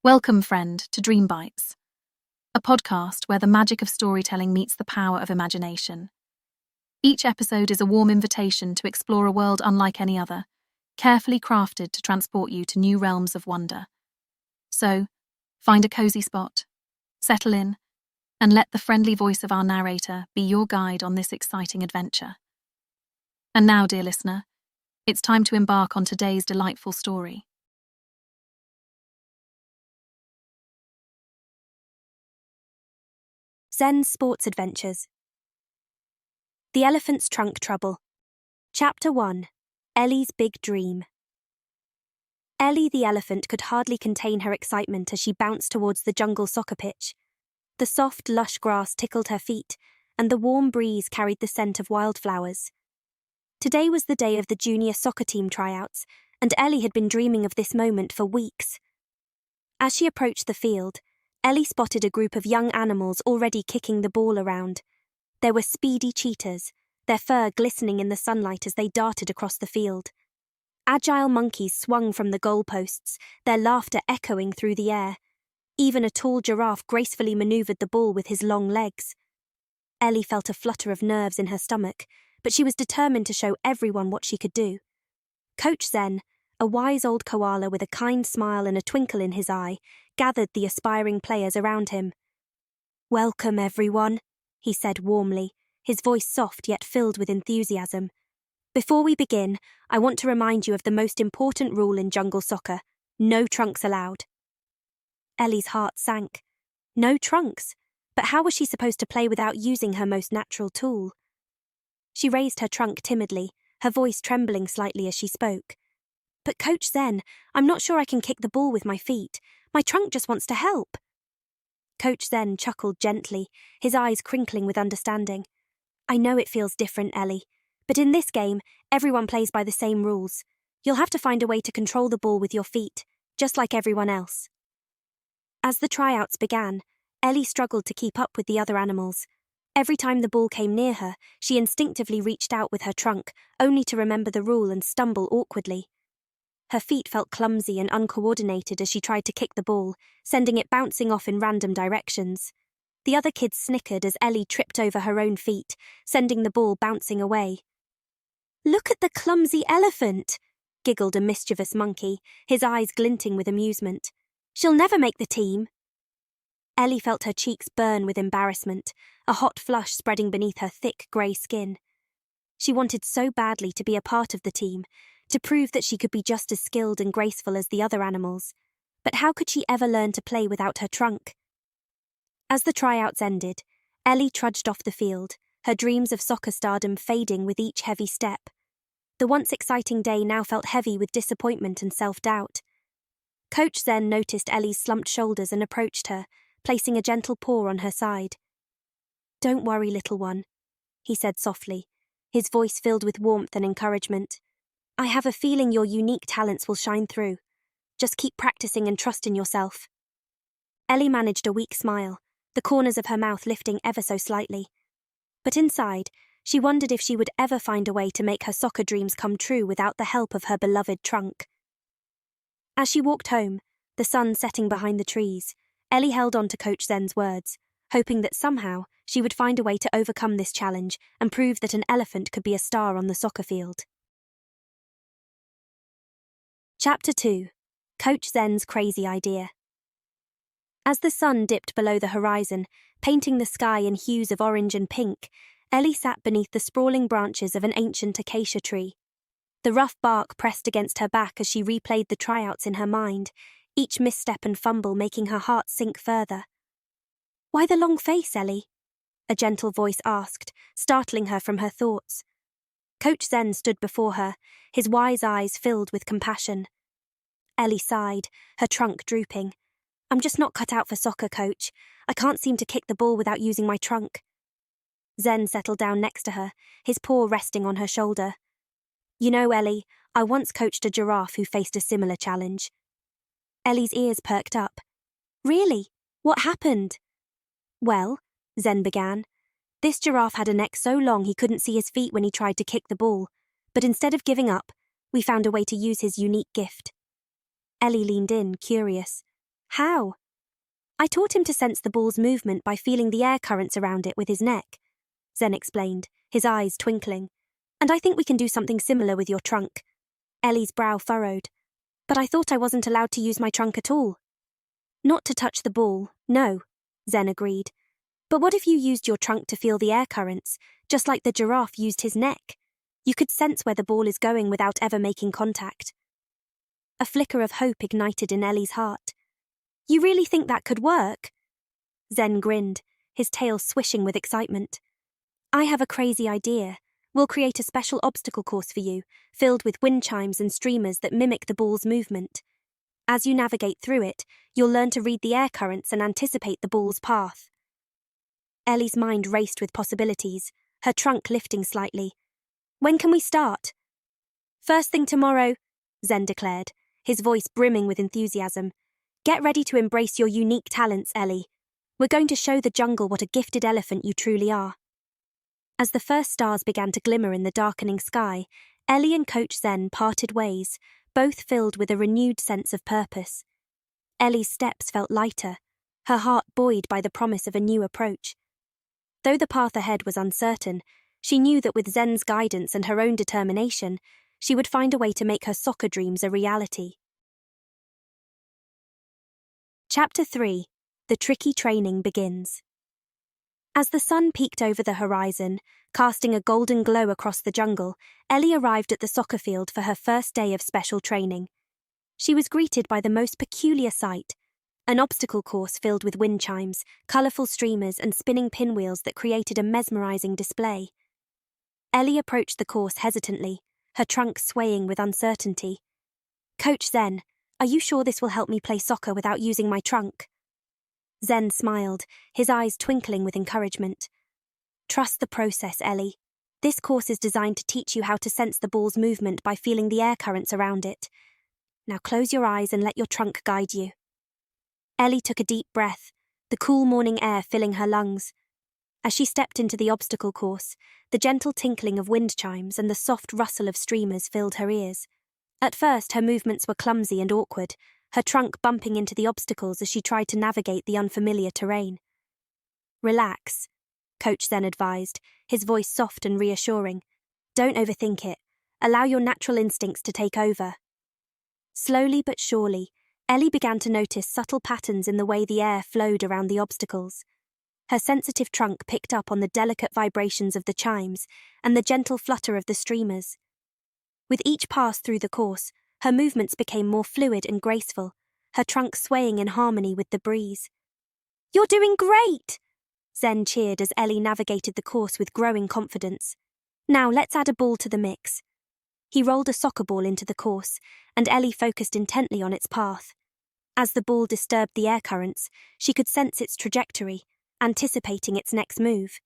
Welcome, friend, to Dream Bites, a podcast where the magic of storytelling meets the power of imagination. Each episode is a warm invitation to explore a world unlike any other, carefully crafted to transport you to new realms of wonder. So, find a cozy spot, settle in, and let the friendly voice of our narrator be your guide on this exciting adventure. And now, dear listener, it's time to embark on today's delightful story. Zen's Sports Adventures. The Elephant's Trunk Trouble. Chapter 1. Ellie's Big Dream. Ellie the elephant could hardly contain her excitement as she bounced towards the jungle soccer pitch. The soft, lush grass tickled her feet, and the warm breeze carried the scent of wildflowers. Today was the day of the junior soccer team tryouts, and Ellie had been dreaming of this moment for weeks. As she approached the field, Ellie spotted a group of young animals already kicking the ball around. There were speedy cheetahs, their fur glistening in the sunlight as they darted across the field. Agile monkeys swung from the goalposts, their laughter echoing through the air. Even a tall giraffe gracefully maneuvered the ball with his long legs. Ellie felt a flutter of nerves in her stomach, but she was determined to show everyone what she could do. Coach Zen, a wise old koala with a kind smile and a twinkle in his eye, gathered the aspiring players around him. "Welcome, everyone," he said warmly, his voice soft yet filled with enthusiasm. "Before we begin, I want to remind you of the most important rule in jungle soccer: no trunks allowed." Ellie's heart sank. No trunks? But how was she supposed to play without using her most natural tool? She raised her trunk timidly, her voice trembling slightly as she spoke. "But Coach Zen, I'm not sure I can kick the ball with my feet. My trunk just wants to help." Coach Zen chuckled gently, his eyes crinkling with understanding. "I know it feels different, Ellie, but in this game, everyone plays by the same rules. You'll have to find a way to control the ball with your feet, just like everyone else." As the tryouts began, Ellie struggled to keep up with the other animals. Every time the ball came near her, she instinctively reached out with her trunk, only to remember the rule and stumble awkwardly. Her feet felt clumsy and uncoordinated as she tried to kick the ball, sending it bouncing off in random directions. The other kids snickered as Ellie tripped over her own feet, sending the ball bouncing away. "Look at the clumsy elephant," giggled a mischievous monkey, his eyes glinting with amusement. "She'll never make the team." Ellie felt her cheeks burn with embarrassment, a hot flush spreading beneath her thick grey skin. She wanted so badly to be a part of the team, to prove that she could be just as skilled and graceful as the other animals. But how could she ever learn to play without her trunk? As the tryouts ended, Ellie trudged off the field, her dreams of soccer stardom fading with each heavy step. The once exciting day now felt heavy with disappointment and self-doubt. Coach Zen noticed Ellie's slumped shoulders and approached her, placing a gentle paw on her side. "Don't worry, little one," he said softly, his voice filled with warmth and encouragement. "I have a feeling your unique talents will shine through. Just keep practicing and trust in yourself." Ellie managed a weak smile, the corners of her mouth lifting ever so slightly. But inside, she wondered if she would ever find a way to make her soccer dreams come true without the help of her beloved trunk. As she walked home, the sun setting behind the trees, Ellie held on to Coach Zen's words, hoping that somehow she would find a way to overcome this challenge and prove that an elephant could be a star on the soccer field. Chapter 2. Coach Zen's Crazy Idea. As the sun dipped below the horizon, painting the sky in hues of orange and pink, Ellie sat beneath the sprawling branches of an ancient acacia tree. The rough bark pressed against her back as she replayed the tryouts in her mind, each misstep and fumble making her heart sink further. "Why the long face, Ellie?" a gentle voice asked, startling her from her thoughts. Coach Zen stood before her, his wise eyes filled with compassion. Ellie sighed, her trunk drooping. "I'm just not cut out for soccer, Coach. I can't seem to kick the ball without using my trunk." Zen settled down next to her, his paw resting on her shoulder. "You know, Ellie, I once coached a giraffe who faced a similar challenge." Ellie's ears perked up. "Really? What happened?" "Well," Zen began, "this giraffe had a neck so long he couldn't see his feet when he tried to kick the ball, but instead of giving up, we found a way to use his unique gift." Ellie leaned in, curious. How? I taught him to sense the ball's movement by feeling the air currents around it with his neck, Zen explained, his eyes twinkling. And I think we can do something similar with your trunk. Ellie's brow furrowed. But I thought I wasn't allowed to use my trunk at all. Not to touch the ball, no, Zen agreed. But what if you used your trunk to feel the air currents, just like the giraffe used his neck? You could sense where the ball is going without ever making contact. A flicker of hope ignited in Ellie's heart. You really think that could work? Zen grinned, his tail swishing with excitement. I have a crazy idea. We'll create a special obstacle course for you, filled with wind chimes and streamers that mimic the ball's movement. As you navigate through it, you'll learn to read the air currents and anticipate the ball's path. Ellie's mind raced with possibilities, her trunk lifting slightly. When can we start? First thing tomorrow, Zen declared, his voice brimming with enthusiasm. Get ready to embrace your unique talents, Ellie. We're going to show the jungle what a gifted elephant you truly are. As the first stars began to glimmer in the darkening sky, Ellie and Coach Zen parted ways, both filled with a renewed sense of purpose. Ellie's steps felt lighter, her heart buoyed by the promise of a new approach. Though the path ahead was uncertain, she knew that with Zen's guidance and her own determination, she would find a way to make her soccer dreams a reality. Chapter 3. The tricky training begins. As the sun peeked over the horizon, casting a golden glow across the jungle, Ellie arrived at the soccer field for her first day of special training. She was greeted by the most peculiar sight, an obstacle course filled with wind chimes, colourful streamers and spinning pinwheels that created a mesmerising display. Ellie approached the course hesitantly, her trunk swaying with uncertainty. Coach Zen, are you sure this will help me play soccer without using my trunk? Zen smiled, his eyes twinkling with encouragement. Trust the process, Ellie. This course is designed to teach you how to sense the ball's movement by feeling the air currents around it. Now close your eyes and let your trunk guide you. Ellie took a deep breath, the cool morning air filling her lungs. As she stepped into the obstacle course, the gentle tinkling of wind chimes and the soft rustle of streamers filled her ears. At first, her movements were clumsy and awkward, her trunk bumping into the obstacles as she tried to navigate the unfamiliar terrain. Relax, Coach Zen advised, his voice soft and reassuring. Don't overthink it. Allow your natural instincts to take over. Slowly but surely, Ellie began to notice subtle patterns in the way the air flowed around the obstacles. Her sensitive trunk picked up on the delicate vibrations of the chimes and the gentle flutter of the streamers. With each pass through the course, her movements became more fluid and graceful, her trunk swaying in harmony with the breeze. You're doing great! Zen cheered as Ellie navigated the course with growing confidence. Now let's add a ball to the mix. He rolled a soccer ball into the course, and Ellie focused intently on its path. As the ball disturbed the air currents, she could sense its trajectory, anticipating its next move.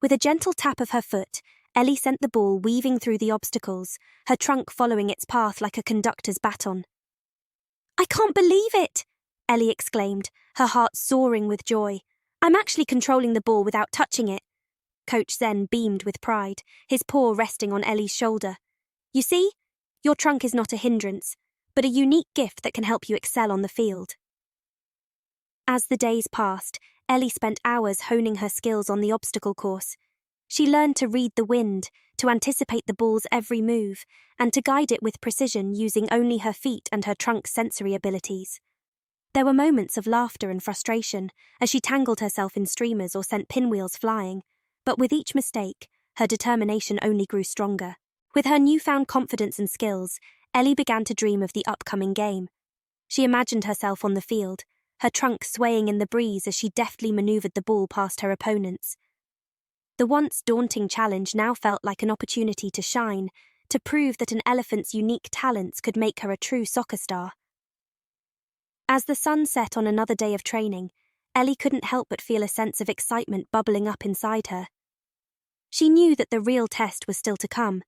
With a gentle tap of her foot, Ellie sent the ball weaving through the obstacles, her trunk following its path like a conductor's baton. I can't believe it! Ellie exclaimed, her heart soaring with joy. I'm actually controlling the ball without touching it. Coach Zen beamed with pride, his paw resting on Ellie's shoulder. You see, your trunk is not a hindrance, but a unique gift that can help you excel on the field. As the days passed, Ellie spent hours honing her skills on the obstacle course. She learned to read the wind, to anticipate the ball's every move, and to guide it with precision using only her feet and her trunk's sensory abilities. There were moments of laughter and frustration as she tangled herself in streamers or sent pinwheels flying, but with each mistake, her determination only grew stronger. With her newfound confidence and skills, Ellie began to dream of the upcoming game. She imagined herself on the field, her trunk swaying in the breeze as she deftly maneuvered the ball past her opponents. The once daunting challenge now felt like an opportunity to shine, to prove that an elephant's unique talents could make her a true soccer star. As the sun set on another day of training, Ellie couldn't help but feel a sense of excitement bubbling up inside her. She knew that the real test was still to come,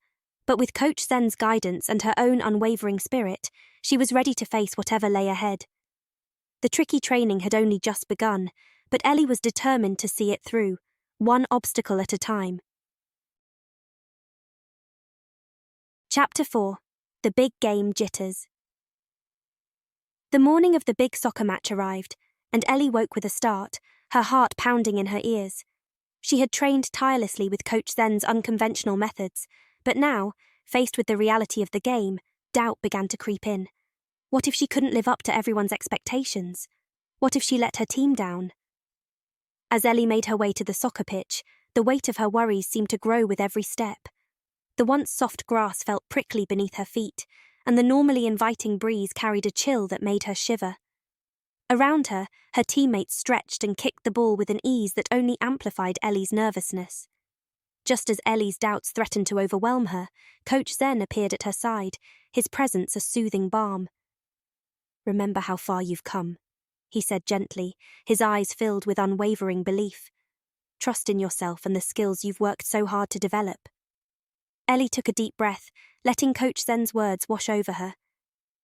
but with Coach Zen's guidance and her own unwavering spirit, she was ready to face whatever lay ahead. The tricky training had only just begun, but Ellie was determined to see it through, one obstacle at a time. Chapter 4. The Big Game Jitters. The morning of the big soccer match arrived, and Ellie woke with a start, her heart pounding in her ears. She had trained tirelessly with Coach Zen's unconventional methods, but now, faced with the reality of the game, doubt began to creep in. What if she couldn't live up to everyone's expectations? What if she let her team down? As Ellie made her way to the soccer pitch, the weight of her worries seemed to grow with every step. The once soft grass felt prickly beneath her feet, and the normally inviting breeze carried a chill that made her shiver. Around her, her teammates stretched and kicked the ball with an ease that only amplified Ellie's nervousness. Just as Ellie's doubts threatened to overwhelm her, Coach Zen appeared at her side, his presence a soothing balm. "Remember how far you've come," he said gently, his eyes filled with unwavering belief. "Trust in yourself and the skills you've worked so hard to develop." Ellie took a deep breath, letting Coach Zen's words wash over her.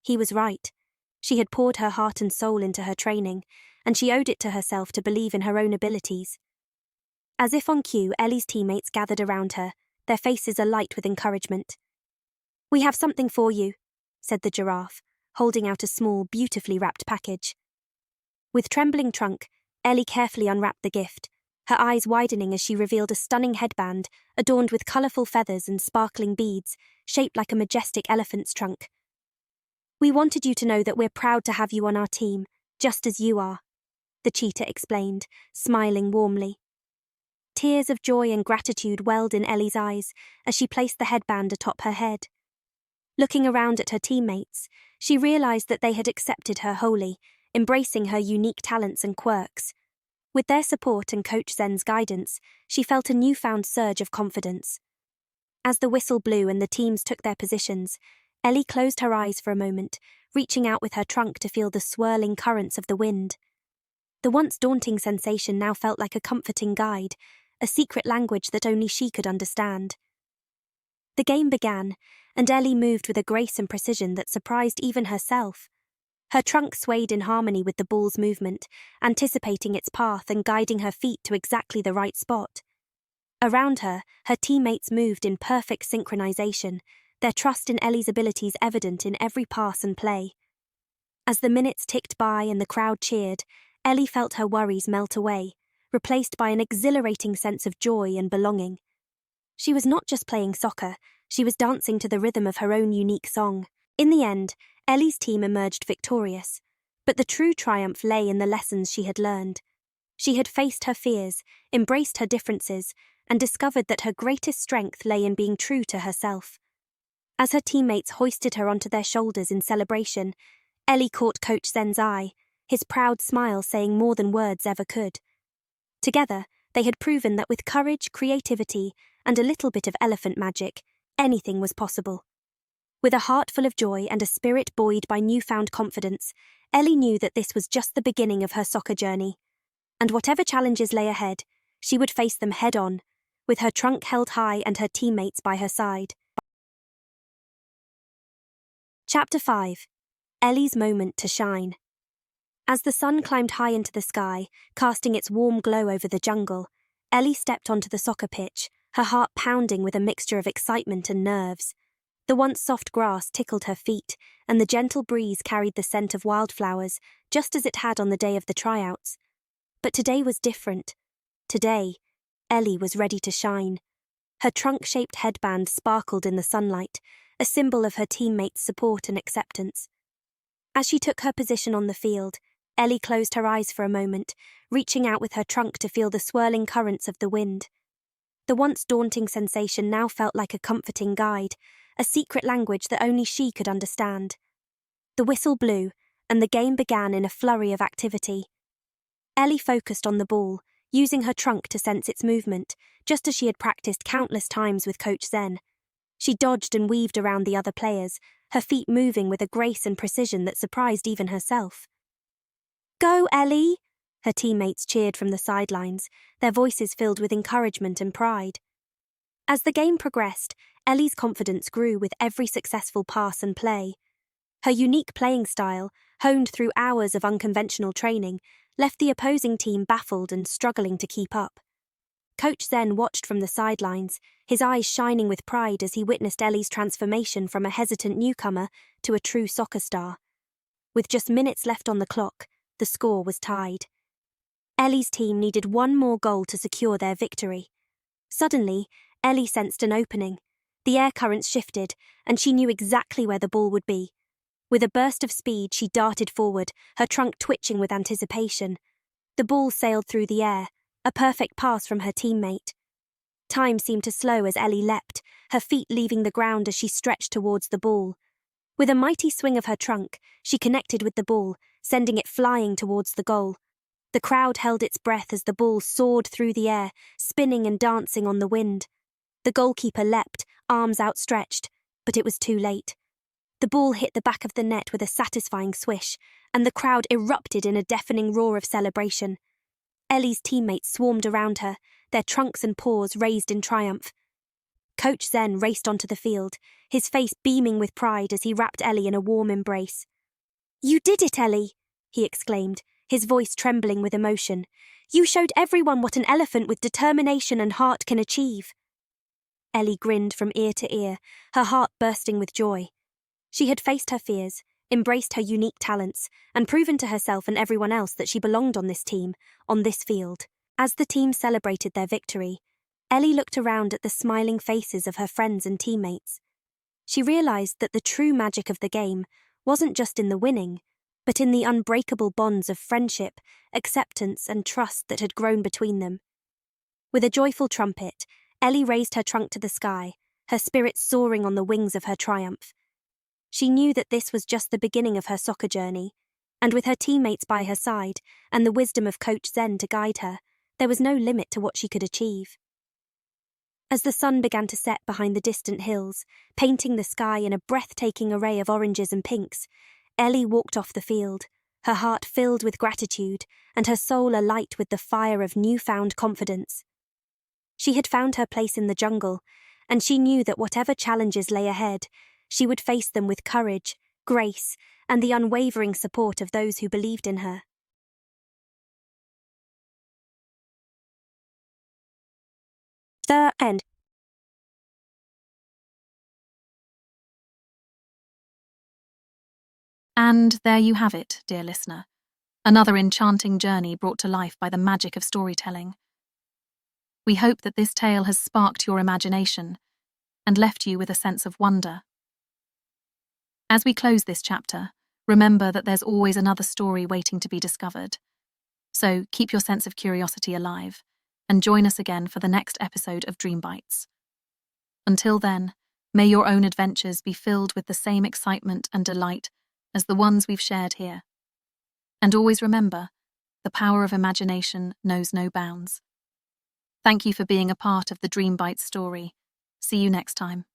He was right. She had poured her heart and soul into her training, and she owed it to herself to believe in her own abilities. As if on cue, Ellie's teammates gathered around her, their faces alight with encouragement. "We have something for you," said the giraffe, holding out a small, beautifully wrapped package. With trembling trunk, Ellie carefully unwrapped the gift, her eyes widening as she revealed a stunning headband adorned with colourful feathers and sparkling beads, shaped like a majestic elephant's trunk. "We wanted you to know that we're proud to have you on our team, just as you are," the cheetah explained, smiling warmly. Tears of joy and gratitude welled in Ellie's eyes as she placed the headband atop her head. Looking around at her teammates, she realised that they had accepted her wholly, embracing her unique talents and quirks. With their support and Coach Zen's guidance, she felt a newfound surge of confidence. As the whistle blew and the teams took their positions, Ellie closed her eyes for a moment, reaching out with her trunk to feel the swirling currents of the wind. The once daunting sensation now felt like a comforting guide, a secret language that only she could understand. The game began, and Ellie moved with a grace and precision that surprised even herself. Her trunk swayed in harmony with the ball's movement, anticipating its path and guiding her feet to exactly the right spot. Around her, her teammates moved in perfect synchronization, their trust in Ellie's abilities evident in every pass and play. As the minutes ticked by and the crowd cheered, Ellie felt her worries melt away, replaced by an exhilarating sense of joy and belonging. She was not just playing soccer, she was dancing to the rhythm of her own unique song. In the end, Ellie's team emerged victorious, but the true triumph lay in the lessons she had learned. She had faced her fears, embraced her differences, and discovered that her greatest strength lay in being true to herself. As her teammates hoisted her onto their shoulders in celebration, Ellie caught Coach Zen's eye, his proud smile saying more than words ever could. Together, they had proven that with courage, creativity, and a little bit of elephant magic, anything was possible. With a heart full of joy and a spirit buoyed by newfound confidence, Ellie knew that this was just the beginning of her soccer journey. And whatever challenges lay ahead, she would face them head-on, with her trunk held high and her teammates by her side. Chapter 5. Ellie's Moment to Shine. As the sun climbed high into the sky, casting its warm glow over the jungle, Ellie stepped onto the soccer pitch, her heart pounding with a mixture of excitement and nerves. The once soft grass tickled her feet, and the gentle breeze carried the scent of wildflowers, just as it had on the day of the tryouts. But today was different. Today, Ellie was ready to shine. Her trunk-shaped headband sparkled in the sunlight, a symbol of her teammates' support and acceptance. As she took her position on the field, Ellie closed her eyes for a moment, reaching out with her trunk to feel the swirling currents of the wind. The once daunting sensation now felt like a comforting guide, a secret language that only she could understand. The whistle blew, and the game began in a flurry of activity. Ellie focused on the ball, using her trunk to sense its movement, just as she had practiced countless times with Coach Zen. She dodged and weaved around the other players, her feet moving with a grace and precision that surprised even herself. "Go, Ellie!" her teammates cheered from the sidelines, their voices filled with encouragement and pride. As the game progressed, Ellie's confidence grew with every successful pass and play. Her unique playing style, honed through hours of unconventional training, left the opposing team baffled and struggling to keep up. Coach Zen watched from the sidelines, his eyes shining with pride as he witnessed Ellie's transformation from a hesitant newcomer to a true soccer star. With just minutes left on the clock, the score was tied. Ellie's team needed one more goal to secure their victory. Suddenly, Ellie sensed an opening. The air currents shifted, and she knew exactly where the ball would be. With a burst of speed, she darted forward, her trunk twitching with anticipation. The ball sailed through the air, a perfect pass from her teammate. Time seemed to slow as Ellie leapt, her feet leaving the ground as she stretched towards the ball. With a mighty swing of her trunk, she connected with the ball, sending it flying towards the goal. The crowd held its breath as the ball soared through the air, spinning and dancing on the wind. The goalkeeper leapt, arms outstretched, but it was too late. The ball hit the back of the net with a satisfying swish, and the crowd erupted in a deafening roar of celebration. Ellie's teammates swarmed around her, their trunks and paws raised in triumph. Coach Zen raced onto the field, his face beaming with pride as he wrapped Ellie in a warm embrace. "You did it, Ellie!" he exclaimed, his voice trembling with emotion. "You showed everyone what an elephant with determination and heart can achieve." Ellie grinned from ear to ear, her heart bursting with joy. She had faced her fears, embraced her unique talents, and proven to herself and everyone else that she belonged on this team, on this field. As the team celebrated their victory, Ellie looked around at the smiling faces of her friends and teammates. She realized that the true magic of the game wasn't just in the winning, but in the unbreakable bonds of friendship, acceptance, and trust that had grown between them. With a joyful trumpet, Ellie raised her trunk to the sky, her spirits soaring on the wings of her triumph. She knew that this was just the beginning of her soccer journey, and with her teammates by her side and the wisdom of Coach Zen to guide her, there was no limit to what she could achieve. As the sun began to set behind the distant hills, painting the sky in a breathtaking array of oranges and pinks, Ellie walked off the field, her heart filled with gratitude and her soul alight with the fire of newfound confidence. She had found her place in the jungle, and she knew that whatever challenges lay ahead, she would face them with courage, grace, and the unwavering support of those who believed in her. The end. And there you have it, dear listener. Another enchanting journey brought to life by the magic of storytelling. We hope that this tale has sparked your imagination and left you with a sense of wonder. As we close this chapter, remember that there's always another story waiting to be discovered. So keep your sense of curiosity alive and join us again for the next episode of Dream Bites. Until then, may your own adventures be filled with the same excitement and delight as the ones we've shared here. And always remember, the power of imagination knows no bounds. Thank you for being a part of the Dream Bites story. See you next time.